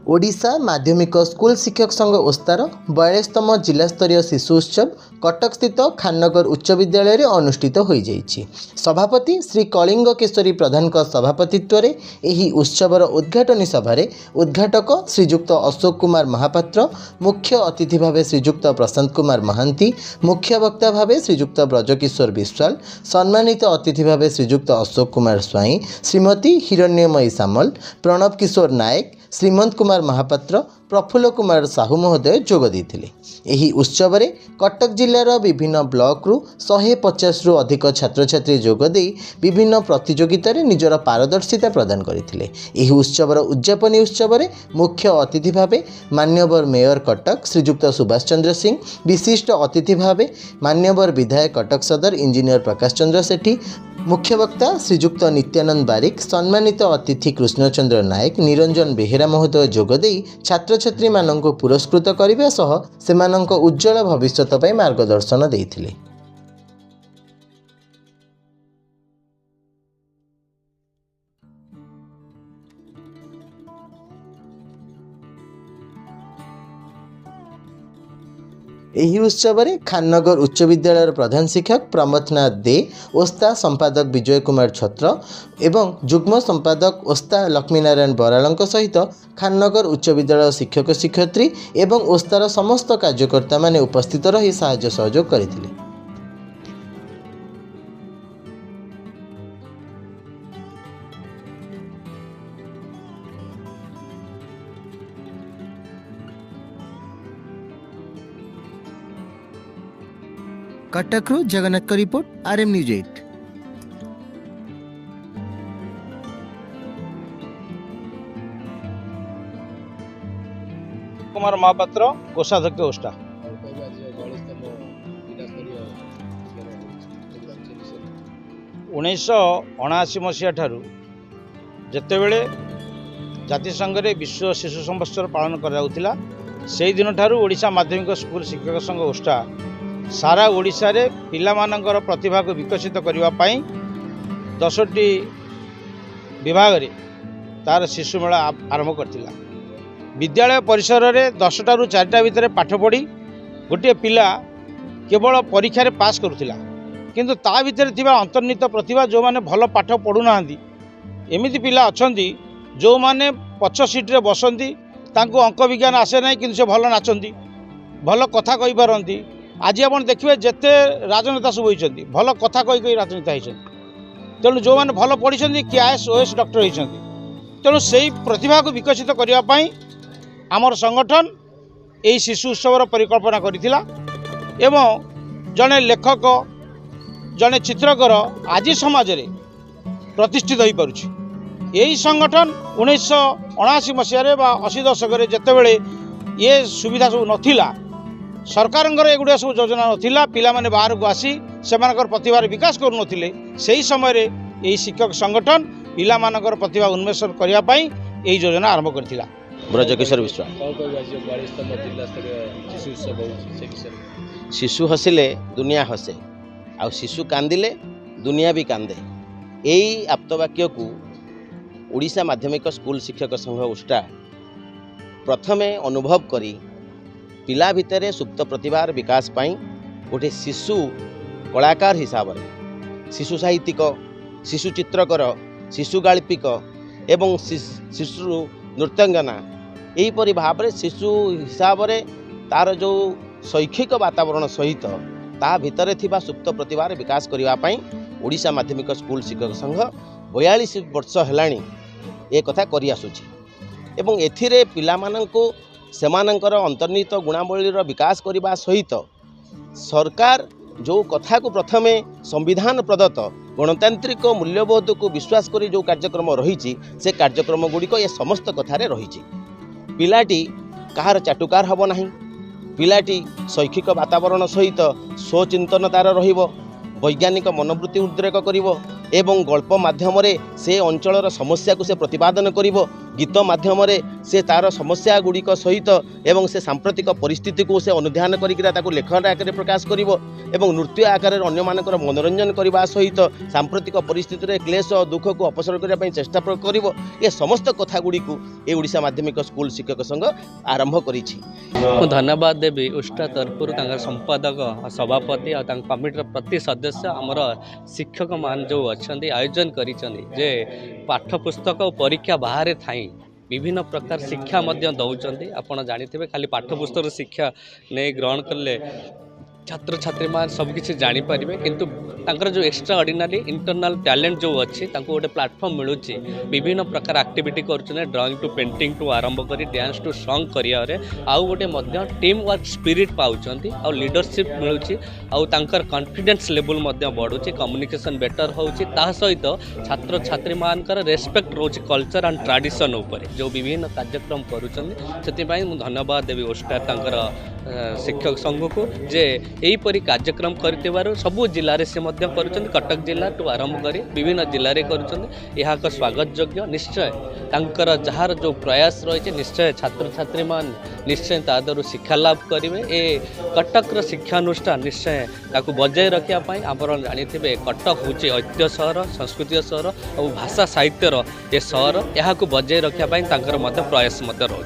ओडिशा माध्यमिक स्कूल शिक्षक संघ ओस्तार 42तम जिलास्तरीय शिशु उत्सव कटक स्थित खाननगर उच्च विद्यालय रे अनुष्ठित हो जाइछि। सभापति श्री कलिंग केशरी प्रधान सभापतित्व रे एही उत्सवर उद्घाटनी सभारे उद्घाटक श्रीजुक्त अशोक कुमार महापात्र, मुख्य अतिथि भावे श्रीजुक्त प्रशांत कुमार महांती, मुख्य वक्ता भावे श्रीजुक्त ब्रजकिशोर विश्वाल, सम्मानित अतिथि भावे श्रीजुक्त अशोक कुमार स्वाई, श्रीमती हिरण्यमयी सामल, प्रणव किशोर नायक, श्रीमंत कुमार महापात्र, प्रफुल्ल कुमार साहू महोदय जोग देथिले। एही उत्सव रे कटक जिल्लार विभिन्न ब्लॉक रु 150 रु अधिक छात्र छात्री जोग देई विभिन्न प्रतियोगिता रे निजर पारदर्शिता प्रदान करथिले। एही उत्सवर उद्यापनी उत्सव रे मुख्य अतिथि भावे मान्यवर मेयर कटक श्रीजुक्त सुभाष चंद्र सिंह, विशिष्ट अतिथि भावे मान्यवर विधायक कटक सदर इंजीनियर प्रकाश चंद्र सेठी, मुख्य वक्ता श्रीजुक्त नित्यानंद बारिक, सम्मानित अतिथि कृष्णचंद्र नायक, निरंजन बेहेरा महोदय जोगदे छात्र छात्री मानक पुरस्कृत करने सह सेमानक उज्जवल भविष्यत पई मार्गदर्शन देइथिले। एही उत्सव रे खाननगर उच्च विद्यालय प्रधान शिक्षक प्रमथनाथ दे, ओस्ता संपादक विजय कुमार छत्र एवं जुग्म संपादक ओस्ता लक्ष्मीनारायण बराल सहित खाननगर उच्च विद्यालय शिक्षक शिक्षयित्री एवं ओस्तार समस्त कार्यकर्ता माने उपस्थित रही साहाय्य सहयोग करथिले। कटक रु जगन्नाथ का report, RM news 8। Kumar Mohapatra, कोषाध्यक्ष ओस्टा। 1979 मसीहा ठारू जेतेबेले जातिसंघ रे विश्व शिशु संवत्सर पालन करा से दिन ठारू ओडिशा माध्यमिक स्कूल शिक्षक संघ ओस्टा सारा ओडिशा रे पिला मानकर प्रतिभा को विकसित करने 10टी विभाग रे तार शिशु मेला आरंभ करथिला। विद्यालय परिसर रे 10टा रु 4टा भितर पाठ पढ़ी गोटे पिला केवल परीक्षा रे पास करुथिला, किंतु ता भितर थिबा अंतर्निहित प्रतिभा जो माने भल पाठ पढ़ु नाहंती एमिति पिला अछंती जो माने पछ सीट रे बसंती, तांको अंक विज्ञान आसे नाही किंतु से भल नाचंती, भल कथा कहि पारंती। आज आप देखिए जिते राजनेता सब होती भल कथा कही राजनेता होती, तेणु जो मैंने भल पढ़ी कि IAS OAS डॉक्टर होती, तेणु से प्रतिभा को विकसित करने आमर संगठन यही शिशु उत्सव परिकल्पना करथिला एवं जड़े लेखक जड़े चित्रकर आज समाज रे प्रतिष्ठित हो पारुछि। यही संगठन 1979 मसीह 80 दशक जितेबले ये सुविधा सब नथिला, सरकार एगुड़ा सब योजना नाला, पिला माने बाहर को आसी से प्रतिभार विकास करूँ, से समय रे यही शिक्षक संगठन पिला मानकर प्रतिभा उन्मेषण करने यही योजना आरंभ करथिला। ब्रजकिशोर विश्वाल। शिशु हसिले दुनिया हसे, आ शिशु कांदिले दुनिया भी कांदे। यही आप्तवाक्य को ओडिशा माध्यमिक स्कूल शिक्षक संघ ओस्टा प्रथमे अनुभव करी पिला भितर सुप्त प्रतिभार विकास पाई गोटे शिशु कलाकार हिसाब से शिशु साहित्यिक, शिशु चित्रकर, शिशु गाल्पिक एवं शिशु नृत्यांगना यहीपरि भाव में शिशु हिसाब से तार जो शैक्षिक वातावरण सहित ता भितर थिबा सुप्त प्रतिभार विकास करने ओडिशा माध्यमिक स्कूल शिक्षक संघ 42 वर्ष हेलाणी ए कथा करि आसुछि एवं एथिरे पिला माननकु सेमानंकर अंतर्निहित गुणावलीर विकास करने सहित सरकार जो कथा को प्रथमे संविधान प्रदत्त गणतांत्रिक मूल्यबोध को विश्वास करी जो कार्यक्रम रही से कार्यक्रम गुड़िक ये समस्त कथार रही। पिलाटी कहार चाटुकार हब नहीं, पिलाटी शैक्षिक वातावरण सहित स्वचिंतन तार रहिबो, वैज्ञानिक मनोवृत्ति उद्रेक करिवो एवं गल्प माध्यम से अंचलर समस्या को से प्रतिपादन करिवो। गीत माध्यम से तार समस्या गुड़िक सहित एवं से सांप्रतिक परिस्थिति को से अनुध्यान कर लेखन आकार प्रकाश कर नृत्य आकार अन्य मानकर मनोरंजन करने सहित सांप्रतिक परिस्थिति में क्लेश और दुख को अपसर करने चेष्टा कर ये समस्त कथा गुड़ी ये ओडिशा माध्यमिक स्कूल शिक्षक संघ आरंभ कर धन्यवाद देवी उष्टा तरफ संपादक सभापति और कमिटर प्रति सदस्य आमर शिक्षक मान जो अच्छा आयोजन कर पाठ्यपुस्तक और परीक्षा बाहर थाई विभिन्न प्रकार शिक्षा दौरान आपड़ जानी खाली पाठ्यपुस्तक शिक्षा नहीं ग्रहण कले छात्र छात्री मान सबकिछि जानीपारे किंतु तांकर जो एक्स्ट्रा ऑर्डिनरी इंटरनल टैलेंट जो अच्छी गोटे प्लेटफॉर्म मिलूँ विभिन्न प्रकार एक्टिविटी कर ड्राइंग टू पेंटिंग टू आरंभ कर डांस टू सॉन्ग करिया आउ गोटे टीम वर्क स्पिरिट पाँच आउ लीडरशिप मिलूँ आउर कॉन्फिडेंस लेवल बढ़ुची कम्युनिकेशन बेटर होची सहित छात्र छात्री मानकर रेस्पेक्ट रोच कल्चर एंड ट्रेडिशन उपर जो विभिन्न कार्यक्रम करूँ धन्यवाद देवी ओस्टार तांकर शिक्षक संघ को जे यहीपरि कार्यक्रम कर सबू जिले से कर कटक जिला टू आरंभ कर विभिन्न जिले कर स्वागत योग्य निश्चय तांकर जार जो प्रयास रही निश्चय छात्र छात्री मान निश्चय तादर शिक्षा लाभ करेंगे ए कटक शिक्षानुष्ठान निश्चय ताकू बजाय रखापी आप जानी कटक हूँ ऐतिह्य सहर संस्कृति सहर और भाषा साहित्यर ए सहर यहाँ बजाय रखापी प्रयास रही।